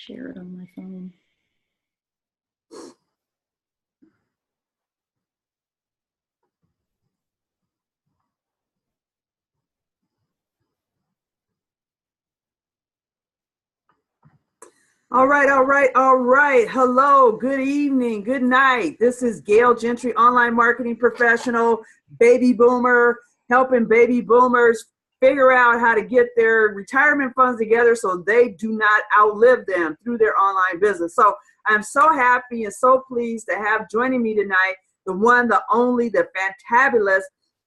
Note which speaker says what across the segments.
Speaker 1: share it on my phone.
Speaker 2: All right, all right, all right. Hello, good evening, good night. This is Gail Gentry, online marketing professional, baby boomer, helping baby boomers figure out how to get their retirement funds together so they do not outlive them through their online business. So I'm so happy and so pleased to have joining me tonight the one, the only, the fantabulous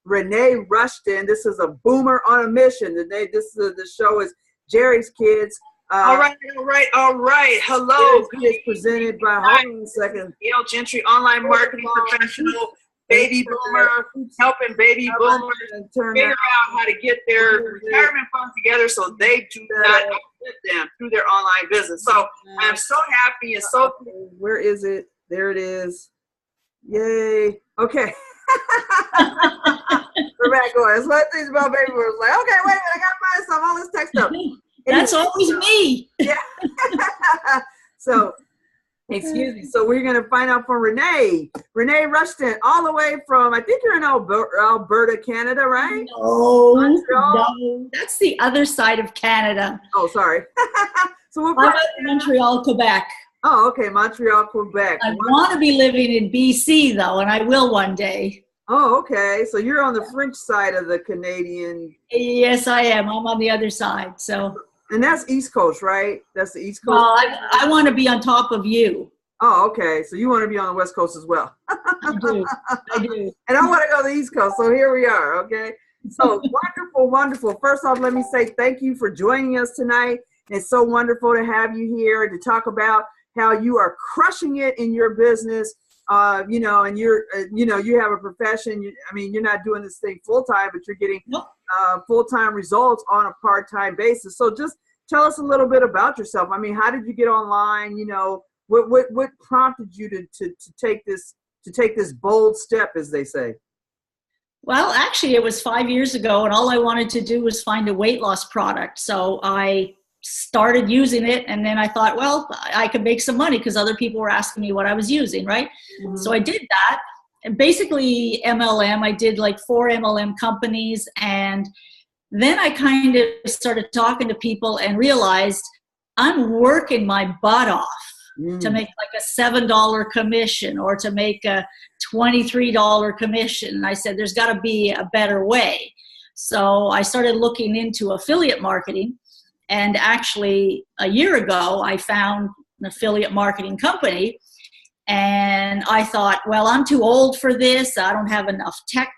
Speaker 2: Renee Rushton. This is a boomer on a mission. The show is Jerry's Kids. All right. Hello. It's presented by, hold on a second, Gail Gentry, online marketing professional, baby boomer, helping baby boomers figure out how to get their retirement funds together so they do not outlive them through their online business. So I'm so happy and so pleased. Where is it? There it is. Yay. Okay. We're back going. That's one of the things about baby boomers. Like, okay, wait a minute, I got to find some all this tech stuff.
Speaker 1: That's always me.
Speaker 2: Yeah. So, excuse me. So we're going to find out from Renee Rushton, all the way from, I think you're in Alberta, Canada, right?
Speaker 1: No, no, that's the other side of Canada.
Speaker 2: Oh, sorry. So
Speaker 1: I'm at Montreal, Quebec.
Speaker 2: Oh, okay, Montreal, Quebec.
Speaker 1: I want to be living in BC, though, and I will one day.
Speaker 2: Oh, okay. So you're on the French side of the Canadian.
Speaker 1: Yes, I am. I'm on the other side, so.
Speaker 2: And that's East Coast, right? That's the East Coast?
Speaker 1: Well, I want to be on top of you.
Speaker 2: Oh, okay. So you want to be on the West Coast as well.
Speaker 1: I do.
Speaker 2: And I want to go to the East Coast. So here we are, okay? So wonderful, wonderful. First off, let me say thank you for joining us tonight. It's so wonderful to have you here to talk about how you are crushing it in your business. And you're, you have a profession. You're not doing this thing full-time, but you're getting full-time results on a part-time basis. So just tell us a little bit about yourself. I mean, how did you get online? What prompted you to take this bold step, as they say?
Speaker 1: Well, actually, it was 5 years ago, and all I wanted to do was find a weight loss product. So I started using it, and then I thought, well, I could make some money because other people were asking me what I was using, right? Mm-hmm. So I did that. And basically MLM, I did like 4 MLM companies, and then I kind of started talking to people and realized I'm working my butt off to make like a $7 commission or to make a $23 commission. And I said, there's got to be a better way. So I started looking into affiliate marketing. And actually, a year ago, I found an affiliate marketing company, and I thought, well, I'm too old for this. I don't have enough tech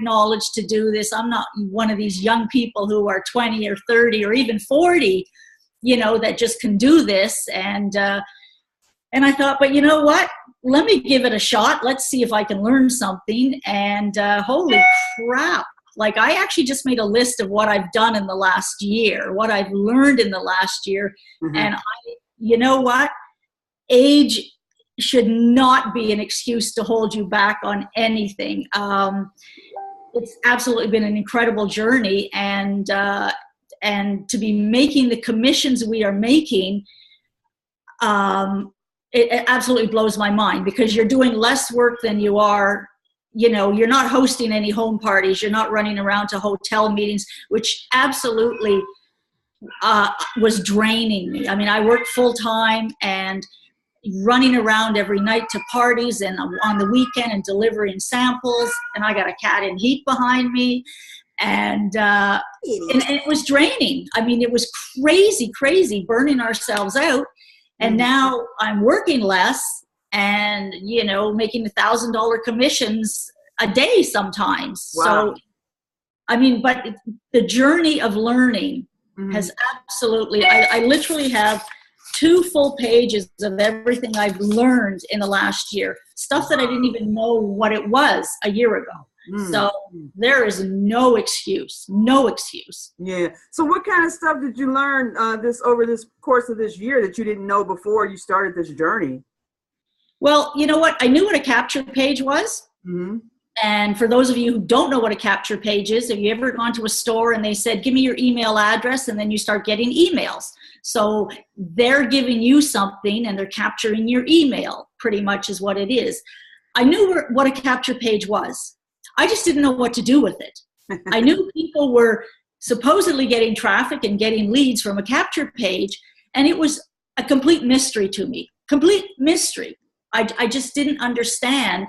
Speaker 1: knowledge to do this. I'm not one of these young people who are 20 or 30 or even 40, that just can do this. And I thought, but you know what? Let me give it a shot. Let's see if I can learn something. And holy crap. Like, I actually just made a list of what I've done in the last year, what I've learned in the last year. Mm-hmm. And you know what? Age should not be an excuse to hold you back on anything. It's absolutely been an incredible journey. And to be making the commissions we are making, it absolutely blows my mind, because you're doing less work than you are. You're not hosting any home parties. You're not running around to hotel meetings, which absolutely was draining me. I mean, I worked full time and running around every night to parties and on the weekend and delivering samples. And I got a cat in heat behind me. And it was draining. I mean, it was crazy, burning ourselves out. And now I'm working less, and making $1,000 commissions a day sometimes. Wow. So I mean, but the journey of learning has absolutely, I literally have 2 full pages of everything I've learned in the last year, stuff that I didn't even know what it was a year ago. So there is no excuse.
Speaker 2: Yeah. So what kind of stuff did you learn over this course of this year that you didn't know before you started this journey?
Speaker 1: Well, you know what? I knew what a capture page was. Mm-hmm. And for those of you who don't know what a capture page is, have you ever gone to a store and they said, give me your email address, and then you start getting emails? So they're giving you something and they're capturing your email, pretty much is what it is. I knew what a capture page was. I just didn't know what to do with it. I knew people were supposedly getting traffic and getting leads from a capture page, and it was a complete mystery to me. Complete mystery. I just didn't understand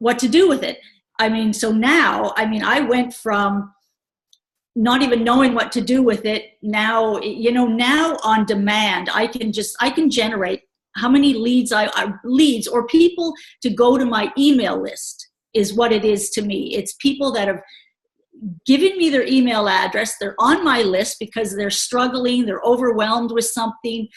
Speaker 1: what to do with it. I mean, so now, I went from not even knowing what to do with it. Now, now on demand, I can generate how many leads or people to go to my email list is what it is to me. It's people that have given me their email address. They're on my list because they're struggling, they're overwhelmed with something.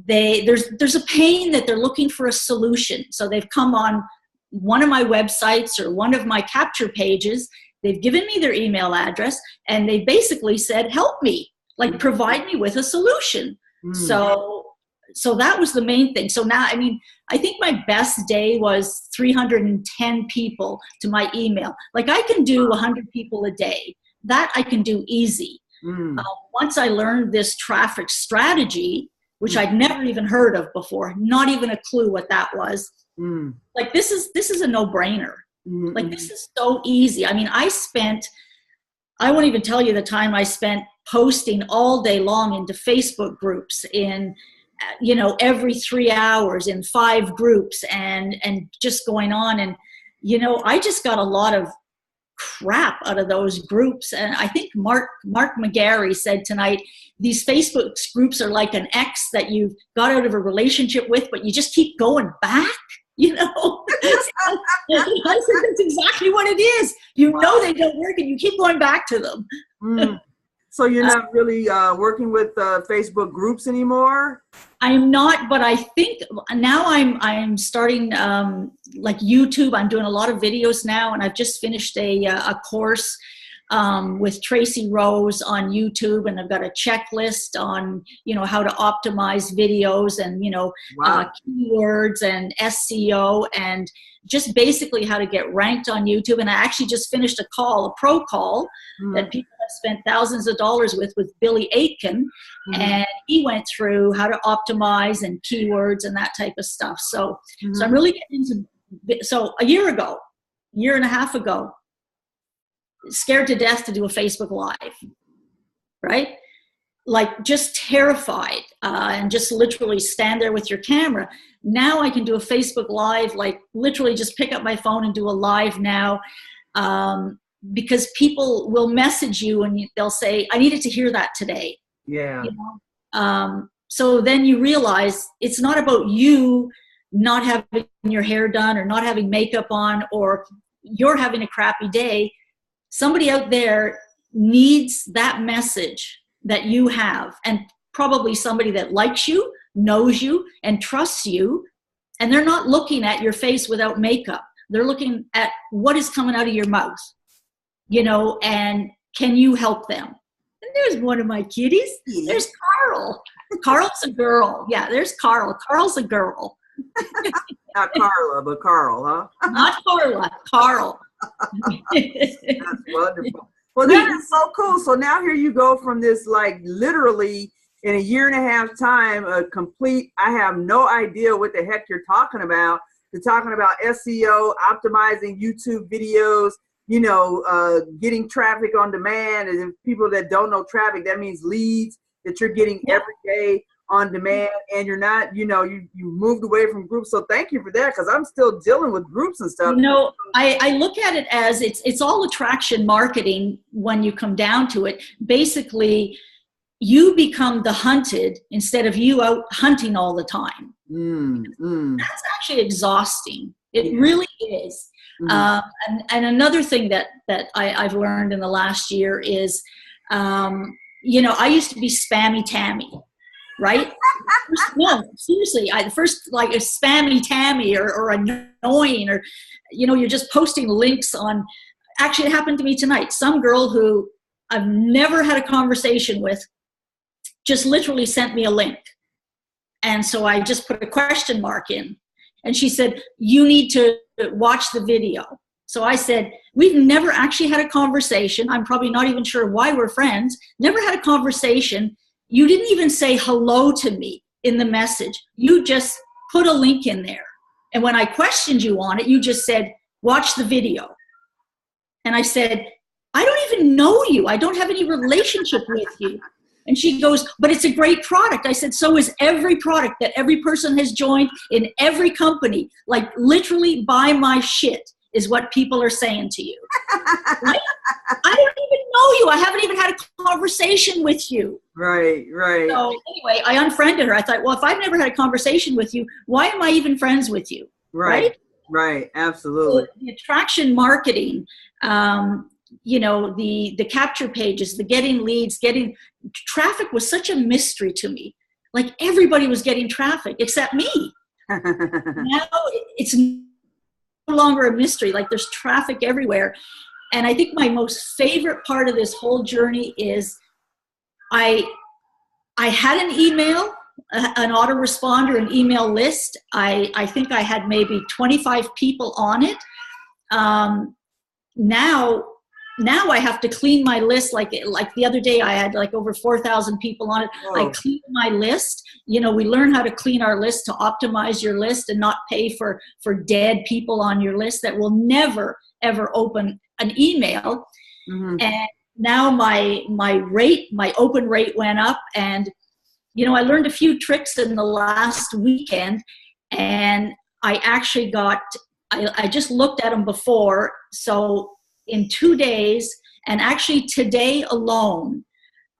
Speaker 1: There's a pain that they're looking for a solution. So they've come on one of my websites or one of my capture pages. They've given me their email address and they basically said, help me, like provide me with a solution. So that was the main thing. So now, I think my best day was 310 people to my email. Like I can do 100 people a day. That I can do easy. Once I learned this traffic strategy, which I'd never even heard of before, not even a clue what that was. Like this is a no-brainer. Like this is so easy. I won't even tell you the time I spent posting all day long into Facebook groups in every 3 hours in 5 groups and just going on. And, I just got a lot of crap out of those groups. And I think Mark McGarry said tonight, these Facebook groups are like an ex that you got out of a relationship with, but you just keep going back, I said, that's exactly what it is. They don't work and you keep going back to them.
Speaker 2: So you're not really working with Facebook groups anymore?
Speaker 1: I'm not, but I think now I'm starting like YouTube. I'm doing a lot of videos now, and I've just finished a course with Tracy Rose on YouTube, and I've got a checklist on how to optimize videos and keywords and SEO and just basically how to get ranked on YouTube. And I actually just finished a pro call that people have spent thousands of dollars with Billy Aitken, and he went through how to optimize and keywords and that type of stuff. So I'm really getting into. So a year and a half ago, scared to death to do a Facebook Live, right? Like just terrified and just literally stand there with your camera. Now I can do a Facebook Live, like literally just pick up my phone and do a live now, because people will message you and they'll say, I needed to hear that today.
Speaker 2: Yeah.
Speaker 1: So then you realize it's not about you not having your hair done or not having makeup on, or you're having a crappy day. Somebody out there needs that message that you have, and probably somebody that likes you, knows you, and trusts you, and they're not looking at your face without makeup. They're looking at what is coming out of your mouth, and can you help them? And there's one of my kitties. There's Carl. Carl's a girl. Yeah, there's Carl. Carl's a girl.
Speaker 2: Not Carla, but Carl, huh?
Speaker 1: Not Carla, Carl.
Speaker 2: That's wonderful. Well, that is so cool. So now here you go from this, like literally in a year and a half time, I have no idea what the heck you're talking about. You're talking about SEO, optimizing YouTube videos, getting traffic on demand. And people that don't know traffic, that means leads that you're getting every day on demand, and you're not, you moved away from groups. So thank you for that, because I'm still dealing with groups and stuff.
Speaker 1: I look at it as it's all attraction marketing when you come down to it. Basically, you become the hunted instead of you out hunting all the time. That's actually exhausting. It really is. And another thing that I've learned in the last year is, I used to be spammy Tammy. Right? No, seriously. The first, like a spammy Tammy or annoying, or, you're just posting links on. Actually, it happened to me tonight. Some girl who I've never had a conversation with just literally sent me a link. And so I just put a question mark in. And she said, you need to watch the video. So I said, we've never actually had a conversation. I'm probably not even sure why we're friends. Never had a conversation. you didn't even say hello to me in the message. You just put a link in there. And when I questioned you on it, you just said, watch the video. And I said, I don't even know you. I don't have any relationship with you. And she goes, but it's a great product. I said, so is every product that every person has joined in every company. Like literally buy my shit is what people are saying to you. Right? I don't even know you. I haven't even had a conversation with you.
Speaker 2: Right.
Speaker 1: So anyway, I unfriended her. I thought, well, if I've never had a conversation with you, why am I even friends with you? Right?
Speaker 2: Right. Absolutely.
Speaker 1: So the attraction marketing, the capture pages, the getting leads, getting traffic was such a mystery to me. Like everybody was getting traffic except me. Now it's no longer a mystery. Like there's traffic everywhere. And I think my most favorite part of this whole journey is I had an email, an autoresponder, an email list. I think I had maybe 25 people on it. Now I have to clean my list. Like the other day I had like over 4,000 people on it.
Speaker 2: Whoa.
Speaker 1: I clean my list. We learn how to clean our list to optimize your list and not pay for dead people on your list that will never, ever open an email. Mm-hmm. And now my open rate went up. And, I learned a few tricks in the last weekend, and I actually I just looked at them before. So in 2 days, and actually today alone,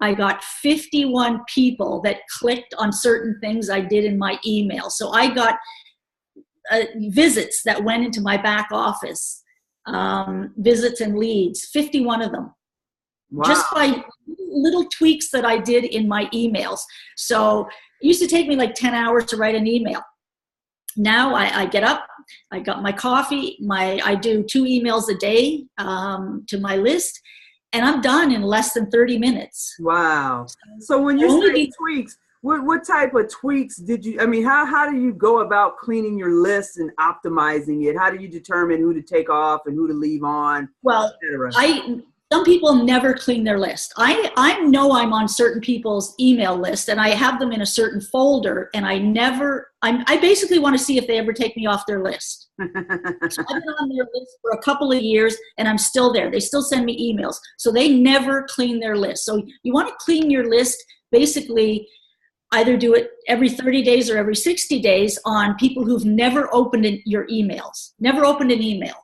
Speaker 1: I got 51 people that clicked on certain things I did in my email. So I got visits that went into my back office, visits and leads, 51 of them. Wow. Just by little tweaks that I did in my emails. So it used to take me like 10 hours to write an email. Now I get up, I got my coffee, I do 2 emails a day to my list, and I'm done in less than 30 minutes.
Speaker 2: Wow. So when you say tweaks, what type of tweaks did you, how do you go about cleaning your list and optimizing it? How do you determine who to take off and who to leave on? Well,
Speaker 1: some people never clean their list. I know I'm on certain people's email list, and I have them in a certain folder, and I basically want to see if they ever take me off their list. So I've been on their list for a couple of years, and I'm still there. They still send me emails. So they never clean their list. So you want to clean your list, basically either do it every 30 days or every 60 days on people who've never opened your emails, never opened an email,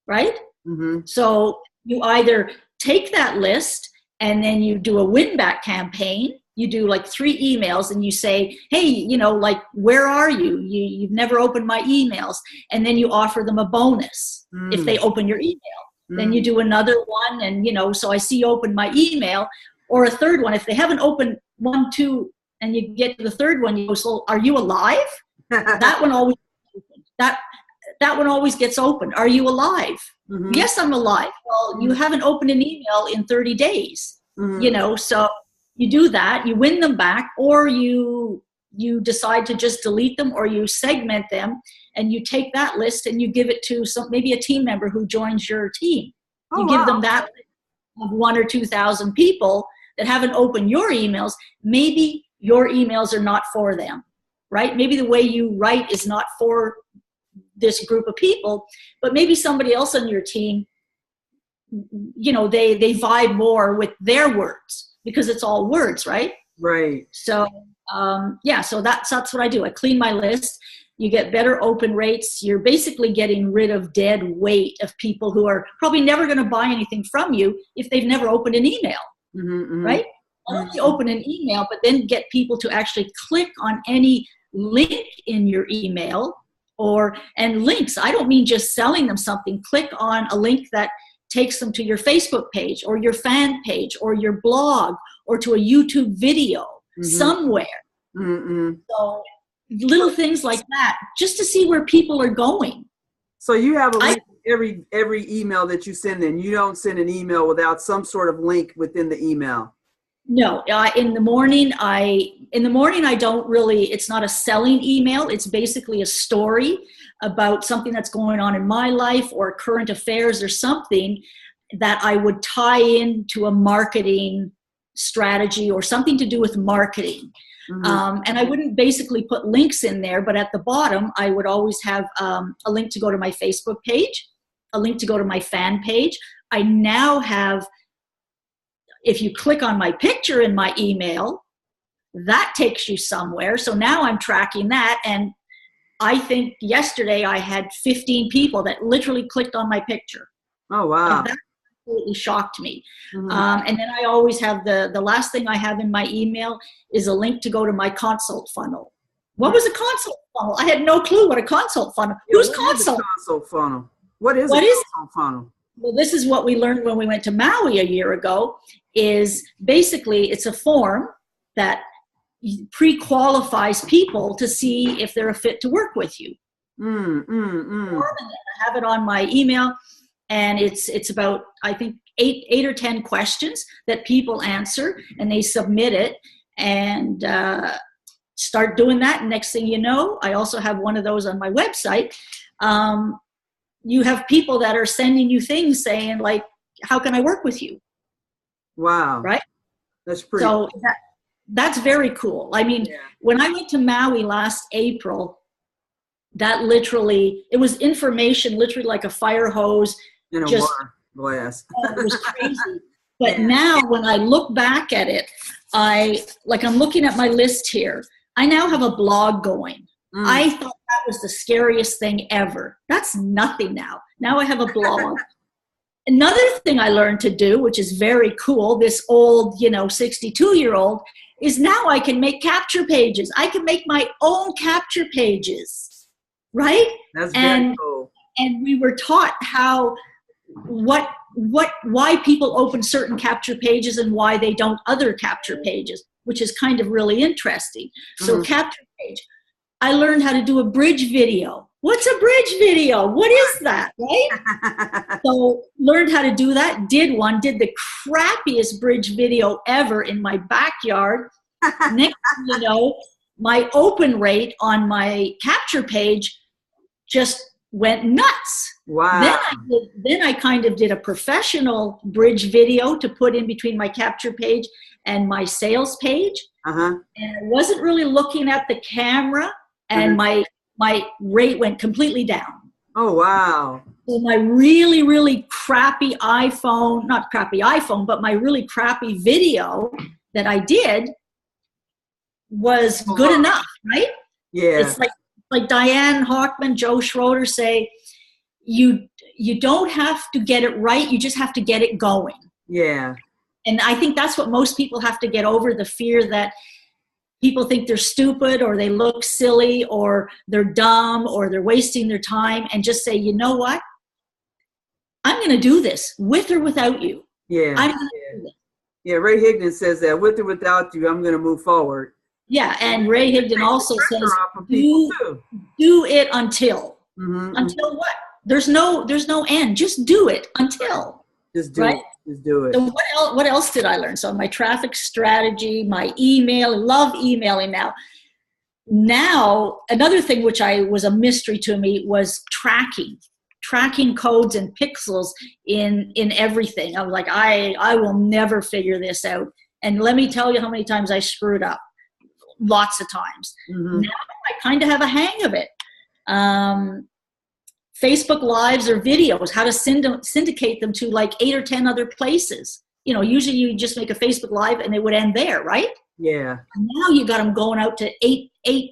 Speaker 1: right? Mm-hmm. So you either take that list and then you do a win-back campaign. You do like 3 emails and you say, hey, where are you? You've never opened my emails. And then you offer them a bonus if they open your email. Then you do another one, and, so I see you open my email, or a third one. If they haven't opened 1, 2, and you get to the third one, you go, so are you alive? That one always that one always gets opened. Are you alive? Mm-hmm. Yes, I'm alive. Well, you haven't opened an email in 30 days, so you do that, you win them back, or you decide to just delete them, or you segment them and you take that list and you give it to maybe a team member who joins your team. You give them that list of 1,000 or 2,000 people that haven't opened your emails. Maybe your emails are not for them, right? Maybe the way you write is not for this group of people, but maybe somebody else on your team, they vibe more with their words because it's all words, right?
Speaker 2: Right.
Speaker 1: So, so that's what I do. I clean my list. You get better open rates. You're basically getting rid of dead weight of people who are probably never going to buy anything from you if they've never opened an email, right? Only open an email, but then get people to actually click on any link in your email. And links, I don't mean just selling them something. Click on a link that takes them to your Facebook page or your fan page or your blog or to a YouTube video somewhere. So little things like that, just to see where people are going.
Speaker 2: So you have a link every email that you send in. You don't send an email without some sort of link within the email.
Speaker 1: No, in the morning I don't really, it's not a selling email. It's basically a story about something that's going on in my life or current affairs or something that I would tie into a marketing strategy or something to do with marketing. And I wouldn't basically put links in there, but at the bottom, I would always have a link to go to my Facebook page, a link to go to my fan page. I now have, if you click on my picture in my email, that takes you somewhere. So now I'm tracking that. And I think yesterday I had 15 people that literally clicked on my picture.
Speaker 2: Oh, wow.
Speaker 1: And that absolutely shocked me. And then I always have the last thing I have in my email is a link to go to my consult funnel. What was a consult funnel? I had no clue what a consult funnel. Who's consult?
Speaker 2: Consult funnel. What is a consult funnel?
Speaker 1: Well, this is what we learned when we went to Maui a year ago, is basically it's a form that pre-qualifies people to see if they're a fit to work with you. I have it on my email, and it's about, I think, eight or 10 questions that people answer, and they submit it and start doing that. And next thing you know, I also have one of those on my website. You have people that are sending you things saying, like, how can I work with you?
Speaker 2: Wow.
Speaker 1: Right?
Speaker 2: That's pretty
Speaker 1: cool. That's very cool. I mean, when I went to Maui last April, that literally, it was information literally like a fire hose.
Speaker 2: In a water glass.
Speaker 1: It was crazy. But now when I look back at it, I'm looking at my list here. I now have a blog going. I thought that was the scariest thing ever. That's nothing now. Now I have a blog. Another thing I learned to do, which is very cool, this old, 62-year-old, is now I can make capture pages. I can make my own capture pages, right?
Speaker 2: That's very cool.
Speaker 1: And we were taught why people open certain capture pages and why they don't other capture pages, which is kind of really interesting. So capture page. I learned how to do a bridge video. What's a bridge video? What is that, right? So learned how to do that, did the crappiest bridge video ever in my backyard. Next thing you know, my open rate on my capture page just went nuts.
Speaker 2: Wow.
Speaker 1: Then I kind of did a professional bridge video to put in between my capture page and my sales page. And I wasn't really looking at the camera, and my rate went completely down.
Speaker 2: Oh, wow.
Speaker 1: So my really, really crappy iPhone, not crappy iPhone, but my really crappy video that I did was good enough, right?
Speaker 2: Yeah.
Speaker 1: It's like Diane Hockman, Joe Schroeder say, you don't have to get it right, you just have to get it going.
Speaker 2: Yeah.
Speaker 1: And I think that's what most people have to get over, the fear that people think they're stupid or they look silly or they're dumb or they're wasting their time, and just say, you know what? I'm going to do this with or without you.
Speaker 2: Yeah.
Speaker 1: I'm going to do this.
Speaker 2: Yeah, Ray Higdon says that with or without you, I'm going to move forward.
Speaker 1: Yeah, and Ray Higdon also says, do it until. Until what? There's no end. Just do it until.
Speaker 2: Just do it. Just do it.
Speaker 1: So what else did I learn? So my traffic strategy, my email, I love emailing now. Now, another thing which was a mystery to me was tracking codes and pixels in everything. I was like, I will never figure this out. And let me tell you how many times I screwed up. Lots of times. Now I kind of have a hang of it. Facebook Lives or videos, how to syndicate them to like 8 or 10 other places. Usually you just make a Facebook Live and it would end there, right?
Speaker 2: Yeah.
Speaker 1: And now you got them going out to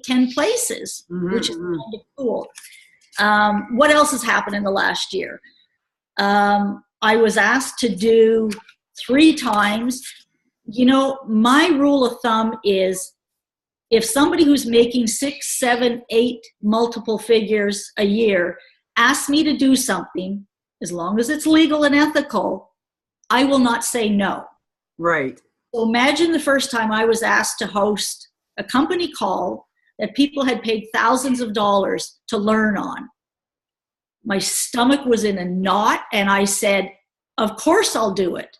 Speaker 1: 10 places, which is kind of cool. What else has happened in the last year? I was asked to do 3 times. My rule of thumb is if somebody who's making 6, 7, 8 multiple figures a year asks me to do something, as long as it's legal and ethical, I will not say no.
Speaker 2: Right.
Speaker 1: So imagine the first time I was asked to host a company call that people had paid thousands of dollars to learn on. My stomach was in a knot, and I said, of course I'll do it.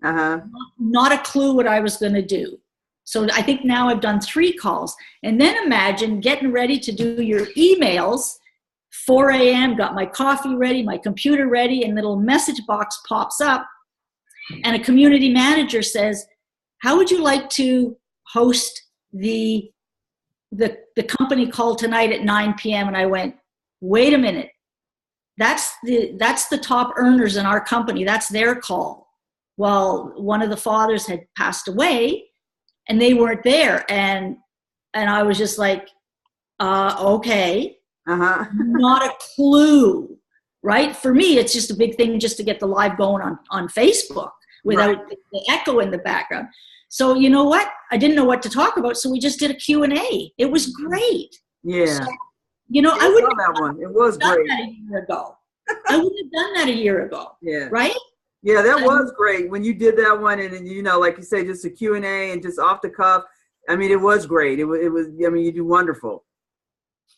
Speaker 1: Not a clue what I was going to do. So I think now I've done 3 calls. And then imagine getting ready to do your emails, 4 a.m., got my coffee ready, my computer ready, and a little message box pops up. And a community manager says, how would you like to host the company call tonight at 9 p.m.? And I went, wait a minute. That's the top earners in our company. That's their call. Well, one of the fathers had passed away and they weren't there. And I was just like, okay. Not a clue, right? For me, it's just a big thing just to get the live going on Facebook without the echo in the background. So you know what? I didn't know what to talk about, so we just did a Q&A. It was great.
Speaker 2: Yeah.
Speaker 1: So, you know, I wouldn't
Speaker 2: have that one. It was great.
Speaker 1: That a year ago. I wouldn't have done that a year ago. Yeah. Right?
Speaker 2: Yeah, that was great when you did that one, and you know, like you say, just a Q&A and just off the cuff. I mean, it was great. It was. I mean, you do wonderful.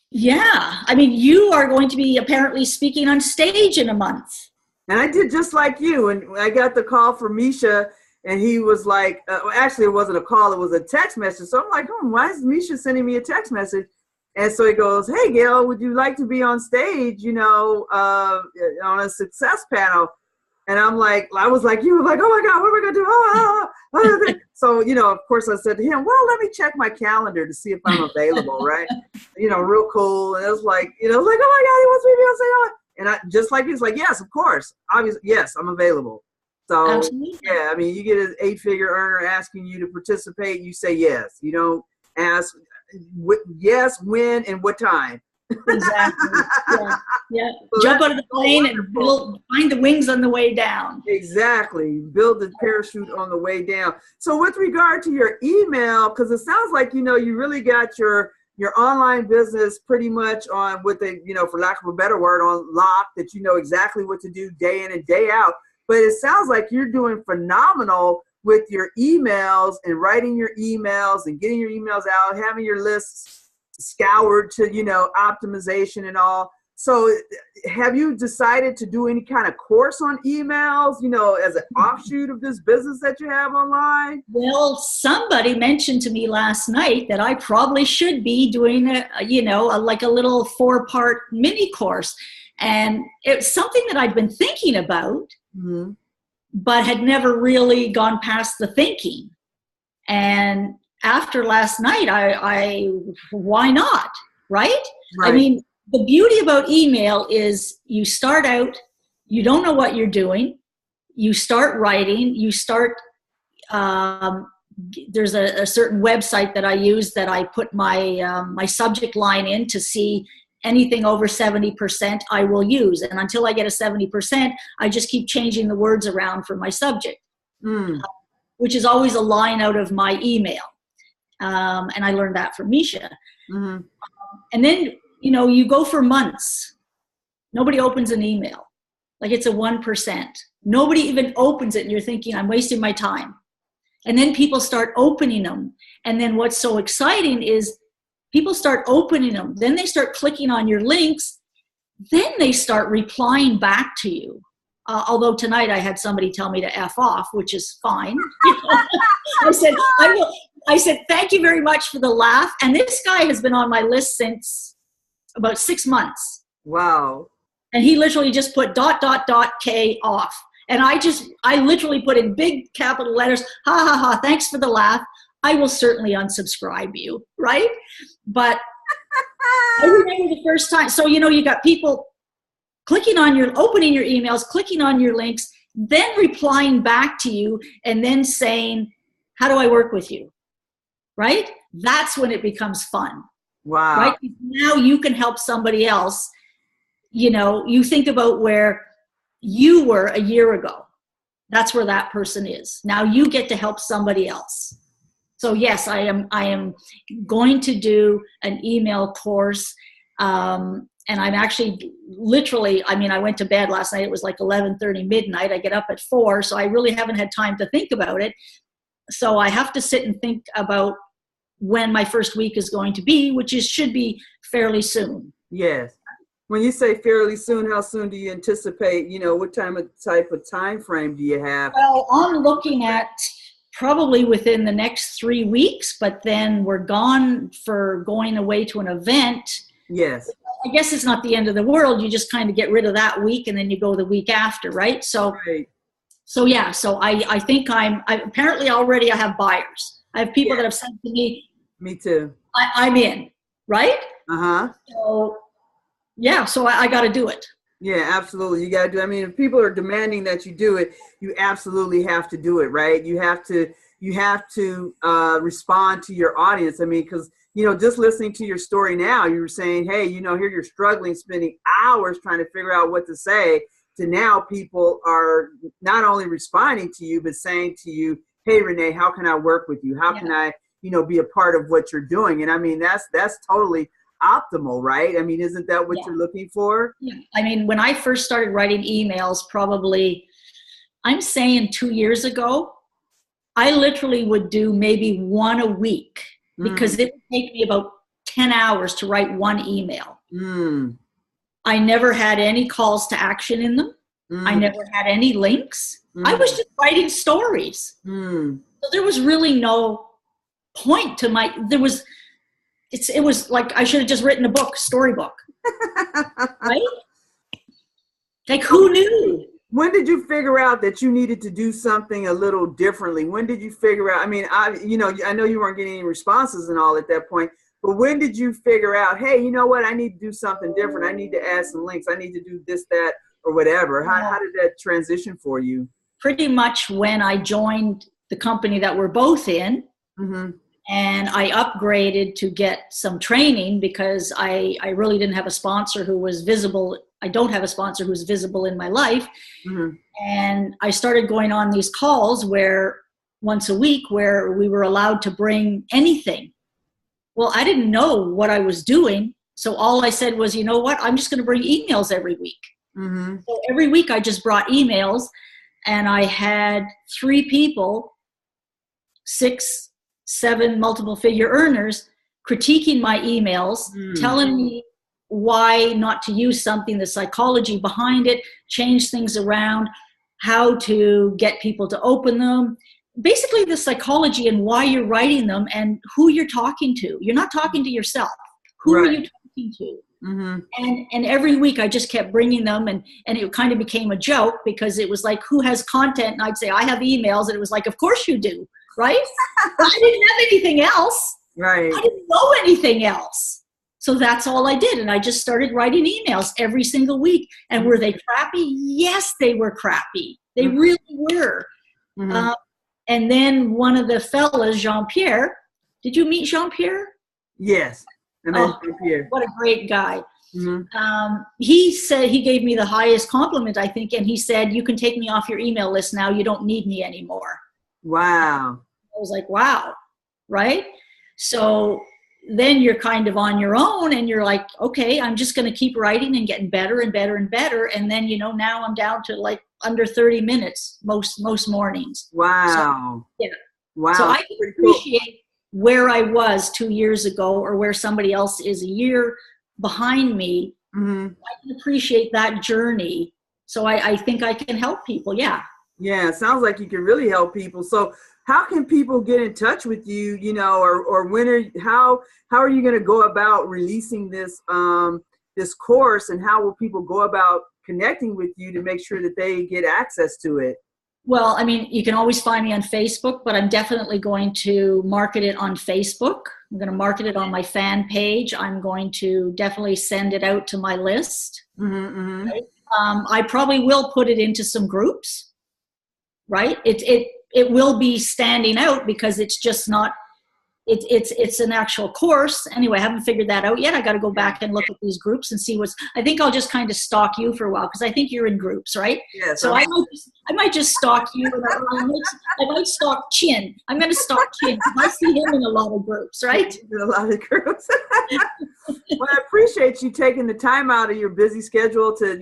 Speaker 1: Yeah, I mean, you are going to be apparently speaking on stage in a month.
Speaker 2: And I did just like you, and I got the call from Misha, and he was like, actually, it wasn't a call, it was a text message. So I'm like, why is Misha sending me a text message? And so he goes, hey, Gail, would you like to be on stage, you know, on a success panel? And I'm like, I was like, you were like, oh my God, what am I going to do? So, you know, of course I said to him, well, let me check my calendar to see if I'm available, right? You know, real cool. And it was like, you know, oh my God, he wants me to be on stage. And I just like, he's like, yes, of course. Obviously, yes, I'm available. So, absolutely. Yeah, I mean, you get an 8-figure earner asking you to participate, you say yes. You don't ask yes, when, and what time.
Speaker 1: Exactly. Yeah. So jump out of the plane and find the wings on the way down.
Speaker 2: Exactly. Build the parachute on the way down. So with regard to your email, because it sounds like, you know, you really got your online business pretty much on what they, you know, for lack of a better word, on lock, that you know exactly what to do day in and day out. But it sounds like you're doing phenomenal with your emails and writing your emails and getting your emails out, having your lists scoured to, you know, optimization and all. So have you decided to do any kind of course on emails, you know, as an offshoot of this business that you have online?
Speaker 1: Well, somebody mentioned to me last night that I probably should be doing like a little 4-part mini course. And it's something that I'd been thinking about, but had never really gone past the thinking. And after last night, I why not, right? I mean, the beauty about email is you start out, you don't know what you're doing, you start writing, you start, there's a certain website that I use that I put my, my subject line in to see anything over 70% I will use. And until I get a 70%, I just keep changing the words around for my subject, which is always a line out of my email. And I learned that from Misha. And then, you know, you go for months. Nobody opens an email. Like it's a 1%. Nobody even opens it and you're thinking, I'm wasting my time. And then people start opening them. And then what's so exciting is people start opening them. Then they start clicking on your links. Then they start replying back to you. Although tonight I had somebody tell me to F off, which is fine. I said, thank you very much for the laugh. And this guy has been on my list since about 6 months.
Speaker 2: Wow.
Speaker 1: And he literally just put ... K off. And I literally put in big capital letters, ha ha ha, thanks for the laugh. I will certainly unsubscribe you, right? But I remember the first time. So, you know, you got people opening your emails, clicking on your links, then replying back to you and then saying, how do I work with you? Right? That's when it becomes fun.
Speaker 2: Wow.
Speaker 1: Right? Now you can help somebody else. You know, you think about where you were a year ago. That's where that person is. Now you get to help somebody else. So yes, I am going to do an email course. And I'm actually literally, I mean, I went to bed last night. It was like 11:30 midnight. I get up at 4. So I really haven't had time to think about it. So I have to sit and think about when my first week is going to be, which should be fairly soon.
Speaker 2: Yes. When you say fairly soon, how soon do you anticipate, you know, what type of time frame do you have?
Speaker 1: Well, I'm looking at probably within the next 3 weeks, but then we're gone for going away to an event.
Speaker 2: Yes.
Speaker 1: I guess it's not the end of the world. You just kind of get rid of that week and then you go the week after, right? So, So yeah, so I think apparently already I have buyers. I have people
Speaker 2: Yeah.
Speaker 1: that have said to me,
Speaker 2: Me too.
Speaker 1: I'm in, right?
Speaker 2: Uh-huh.
Speaker 1: So yeah, so I got to do it.
Speaker 2: Yeah, absolutely. You got to do. I mean, if people are demanding that you do it, you absolutely have to do it, right? You have to respond to your audience. I mean, because just listening to your story now, you were saying, hey, here you're struggling, spending hours trying to figure out what to say. To now, people are not only responding to you, but saying to you, hey, Renee, how can I work with you? How can I, be a part of what you're doing? And I mean, that's totally optimal, right? I mean, isn't that what you're looking for?
Speaker 1: Yeah. I mean, when I first started writing emails, probably, I'm saying 2 years ago, I literally would do maybe one a week because it would take me about 10 hours to write one email. I never had any calls to action in them. I never had any links. I was just writing stories. So there was really no point to it was like I should have just written a book, storybook. Right? Like, who knew?
Speaker 2: When did you figure out that you needed to do something a little differently? When did you figure out? I mean, I know you weren't getting any responses and all at that point, but when did you figure out, hey, you know what? I need to do something different. I need to add some links. I need to do this, that, or whatever. How did that transition for you?
Speaker 1: Pretty much when I joined the company that we're both in, and I upgraded to get some training because I really didn't have a sponsor who was visible. I don't have a sponsor who's visible in my life. And I started going on these calls once a week where we were allowed to bring anything. Well, I didn't know what I was doing. So all I said was, you know what, I'm just going to bring emails every week. So every week I just brought emails, and I had 3 people, 6, 7 multiple figure earners, critiquing my emails, telling me why not to use something, the psychology behind it, change things around, how to get people to open them. Basically the psychology and why you're writing them and who you're talking to. You're not talking to yourself. Who are you talking to? And every week I just kept bringing them, and it kind of became a joke because it was like, who has content? And I'd say, I have emails. And it was like, of course you do, right? I didn't have anything else.
Speaker 2: Right.
Speaker 1: I didn't know anything else. So that's all I did. And I just started writing emails every single week. And were they crappy? Yes, they were crappy. They really were. And then one of the fellas, Jean-Pierre, did you meet Jean-Pierre?
Speaker 2: Yes. Jean-Pierre.
Speaker 1: What a great guy. He said, he gave me the highest compliment, I think. And he said, you can take me off your email list now. You don't need me anymore.
Speaker 2: Wow.
Speaker 1: I was like, wow. Right. So then you're kind of on your own and you're like, okay, I'm just going to keep writing and getting better and better and better. And then, now I'm down to like under 30 minutes most mornings.
Speaker 2: Wow.
Speaker 1: So, yeah.
Speaker 2: Wow.
Speaker 1: So I can appreciate where I was 2 years ago or where somebody else is a year behind me. I can appreciate that journey. So I think I can help people. Yeah.
Speaker 2: Yeah. It sounds like you can really help people. So how can people get in touch with you, or how are you going to go about releasing this, this course, and how will people go about connecting with you to make sure that they get access to it?
Speaker 1: Well, I mean, you can always find me on Facebook, but I'm definitely going to market it on Facebook. I'm going to market it on my fan page. I'm going to definitely send it out to my list. Right? I probably will put it into some groups, right? It will be standing out because it's just not, it's an actual course. Anyway, I haven't figured that out yet. I got to go back and look at these groups and see I think I'll just kind of stalk you for a while because I think you're in groups, right?
Speaker 2: Yes.
Speaker 1: So I might just stalk you. And I might stalk Chin. I'm going to stalk Chin because I see him in a lot of groups, right?
Speaker 2: In a lot of groups. Well, I appreciate you taking the time out of your busy schedule to,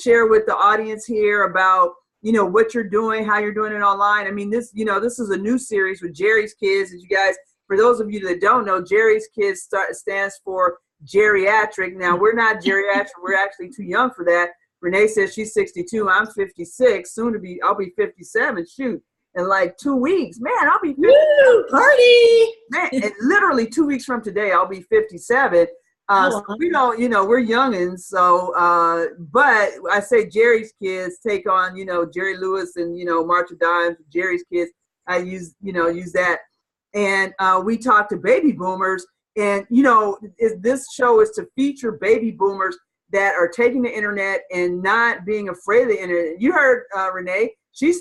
Speaker 2: share with the audience here about, what you're doing, how you're doing it online. I mean, this is a new series with Jerry's Kids. As you guys, for those of you that don't know, Jerry's Kids stands for geriatric. Now, we're not geriatric. We're actually too young for that. Renee says she's 62. I'm 56. I'll be 57. Shoot. In like 2 weeks. Man, I'll be 50.
Speaker 1: Woo, party!
Speaker 2: Man, and literally 2 weeks from today, I'll be 57. So we don't, we're youngins. So, but I say Jerry's kids take on, Jerry Lewis and, March of Dimes, Jerry's kids. I use that. And we talk to baby boomers. And, this show is to feature baby boomers that are taking the internet and not being afraid of the internet. You heard Renee, she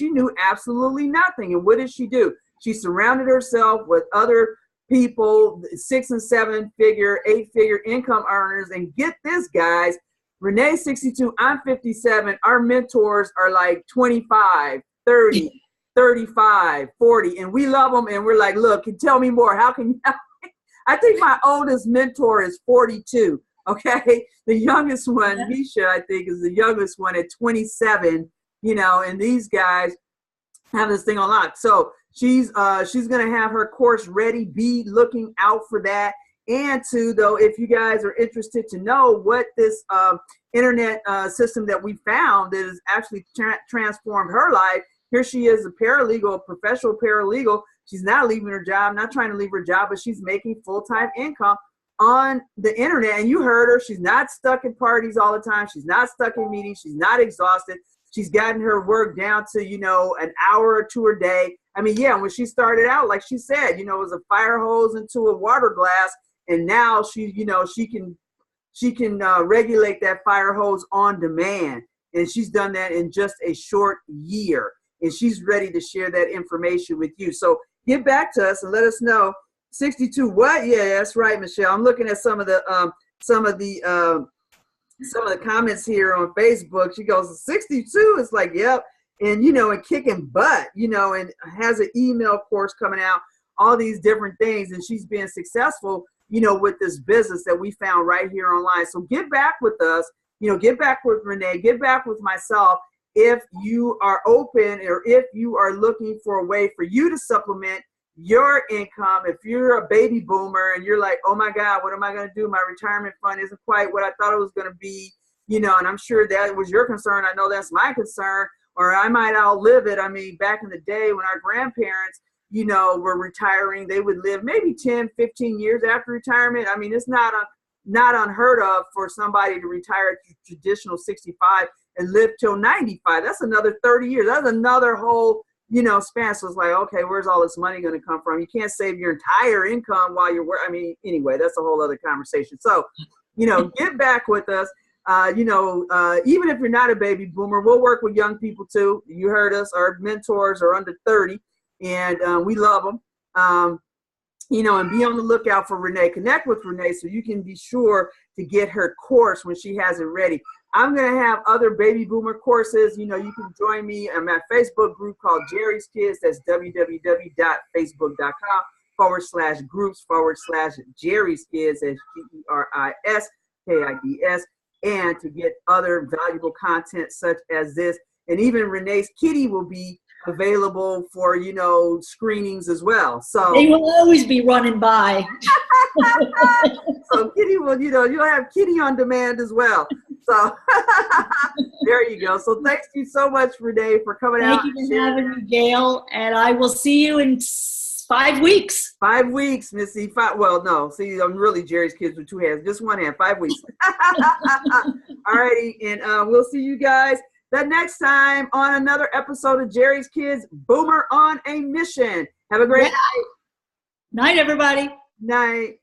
Speaker 2: knew absolutely nothing. And what did she do? She surrounded herself with other people, 6 and 7 figure, 8 figure income earners. And get this, guys, Renee's 62, I'm 57. Our mentors are like 25, 30, 35, 40. And we love them. And we're like, look, tell me more. How can you help me? I think my oldest mentor is 42. Okay. The youngest one, Misha, I think, is the youngest one at 27, and these guys have this thing on lock. So she's going to have her course ready. Be looking out for that. And though, if you guys are interested to know what this internet system that we found that has actually transformed her life, here she is, a paralegal, a professional paralegal. She's not leaving her job, not trying to leave her job, but she's making full-time income on the internet. And you heard her. She's not stuck at parties all the time. She's not stuck in meetings. She's not exhausted. She's gotten her work down to, an hour or two a day. I mean, yeah, when she started out, like she said, it was a fire hose into a water glass. And now she can regulate that fire hose on demand. And she's done that in just a short year. And she's ready to share that information with you. So get back to us and let us know. 62, what? Yeah, that's right, Michelle. I'm looking at some of the comments here on Facebook. She goes, 62. It's like, yep. And, and kicking butt, and has an email course coming out, all these different things. And she's being successful, with this business that we found right here online. So get back with us, get back with Renee, get back with myself. If you are open or if you are looking for a way for you to supplement your income, if you're a baby boomer and you're like, oh my God, what am I going to do? My retirement fund isn't quite what I thought it was going to be, and I'm sure that was your concern. I know that's my concern, or I might outlive it. I mean, back in the day when our grandparents, were retiring, they would live maybe 10, 15 years after retirement. I mean, it's not unheard of for somebody to retire at the traditional 65 and live till 95. That's another 30 years. That's another whole span. So it's like, okay, where's all this money going to come from? You can't save your entire income while you're working. I mean, anyway, that's a whole other conversation. So, get back with us. Even if you're not a baby boomer, we'll work with young people too. You heard us. Our mentors are under 30, and we love them. And be on the lookout for Renee. Connect with Renee so you can be sure to get her course when she has it ready. I'm going to have other baby boomer courses. You can join me in my Facebook group called Jerry's Kids. That's www.facebook.com/groups/Jerry's Kids. That's GERISKIDS. And to get other valuable content such as this. And even Renee's Kitty will be available for, screenings as well. So
Speaker 1: they will always be running by.
Speaker 2: So Kitty will, you'll have Kitty on demand as well. So there you go. So thanks you so much, Renee, for coming out.
Speaker 1: Thank you for having me, Gail. And I will see you in 5 weeks.
Speaker 2: 5 weeks, Missy. Well, no. See, I'm really Jerry's Kids with 2 hands. Just 1 hand. 5 weeks. All righty. And we'll see you guys the next time on another episode of Jerry's Kids, Boomer on a Mission. Have a great night.
Speaker 1: Night, everybody.
Speaker 2: Night.